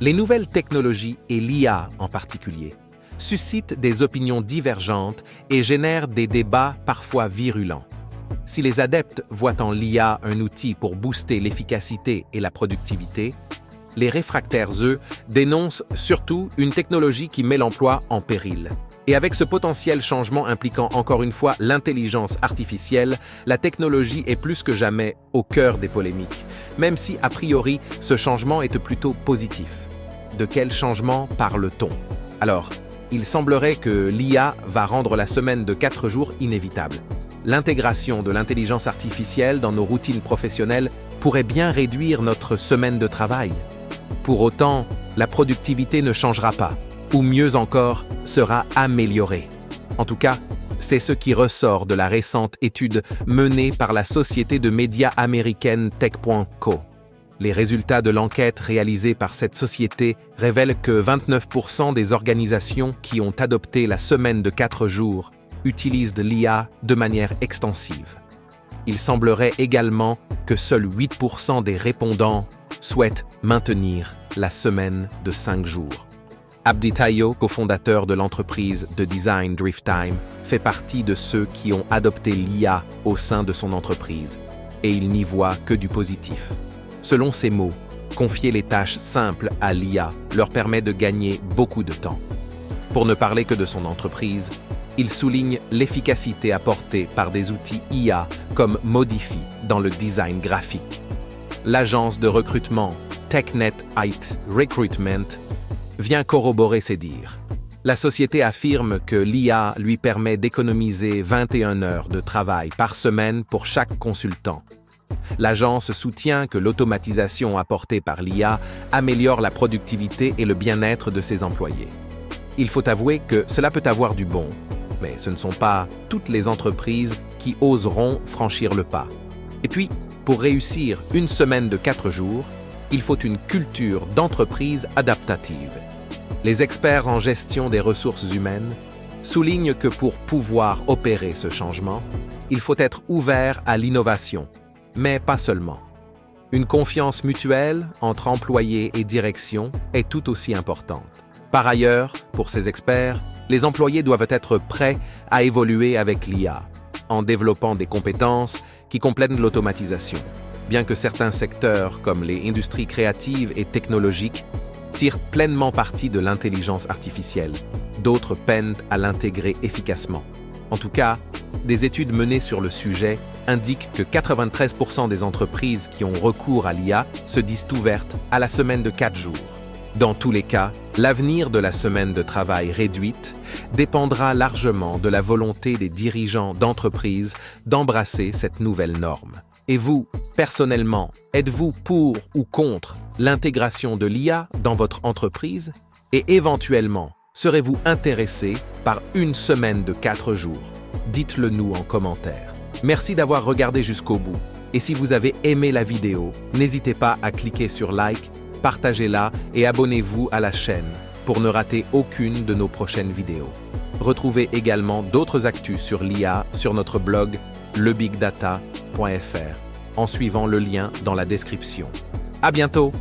Les nouvelles technologies, et l'IA en particulier, suscitent des opinions divergentes et génèrent des débats parfois virulents. Si les adeptes voient en l'IA un outil pour booster l'efficacité et la productivité, les réfractaires, eux, dénoncent surtout une technologie qui met l'emploi en péril. Et avec ce potentiel changement impliquant encore une fois l'intelligence artificielle, la technologie est plus que jamais au cœur des polémiques, même si a priori ce changement est plutôt positif. De quel changement parle-t-on? Alors, il semblerait que l'IA va rendre la semaine de 4 jours inévitable. L'intégration de l'intelligence artificielle dans nos routines professionnelles pourrait bien réduire notre semaine de travail. Pour autant, la productivité ne changera pas, ou mieux encore, sera améliorée. En tout cas, c'est ce qui ressort de la récente étude menée par la société de médias américaine Tech.co. Les résultats de l'enquête réalisée par cette société révèlent que 29% des organisations qui ont adopté la semaine de 4 jours utilisent de l'IA de manière extensive. Il semblerait également que seuls 8% des répondants souhaitent maintenir la semaine de 5 jours. Abdi Tayo, cofondateur de l'entreprise de design DriftTime, fait partie de ceux qui ont adopté l'IA au sein de son entreprise, et il n'y voit que du positif. Selon ses mots, confier les tâches simples à l'IA leur permet de gagner beaucoup de temps. Pour ne parler que de son entreprise, il souligne l'efficacité apportée par des outils IA comme Modify dans le design graphique. L'agence de recrutement TechNet IT Recruitment vient corroborer ces dires. La société affirme que l'IA lui permet d'économiser 21 heures de travail par semaine pour chaque consultant. L'agence soutient que l'automatisation apportée par l'IA améliore la productivité et le bien-être de ses employés. Il faut avouer que cela peut avoir du bon, mais ce ne sont pas toutes les entreprises qui oseront franchir le pas. Et puis, pour réussir une semaine de 4 jours, il faut une culture d'entreprise adaptative. Les experts en gestion des ressources humaines soulignent que pour pouvoir opérer ce changement, il faut être ouvert à l'innovation, mais pas seulement. Une confiance mutuelle entre employés et direction est tout aussi importante. Par ailleurs, pour ces experts, les employés doivent être prêts à évoluer avec l'IA, en développant des compétences qui complètent l'automatisation. Bien que certains secteurs, comme les industries créatives et technologiques, tirent pleinement parti de l'intelligence artificielle, d'autres peinent à l'intégrer efficacement. En tout cas, des études menées sur le sujet indiquent que 93% des entreprises qui ont recours à l'IA se disent ouvertes à la semaine de 4 jours. Dans tous les cas, l'avenir de la semaine de travail réduite dépendra largement de la volonté des dirigeants d'entreprise d'embrasser cette nouvelle norme. Et vous, personnellement, êtes-vous pour ou contre l'intégration de l'IA dans votre entreprise? Et éventuellement, serez-vous intéressé par une semaine de 4 jours? Dites-le nous en commentaire. Merci d'avoir regardé jusqu'au bout. Et si vous avez aimé la vidéo, n'hésitez pas à cliquer sur like, partagez-la et abonnez-vous à la chaîne pour ne rater aucune de nos prochaines vidéos. Retrouvez également d'autres actus sur l'IA sur notre blog lebigdata.fr en suivant le lien dans la description. À bientôt!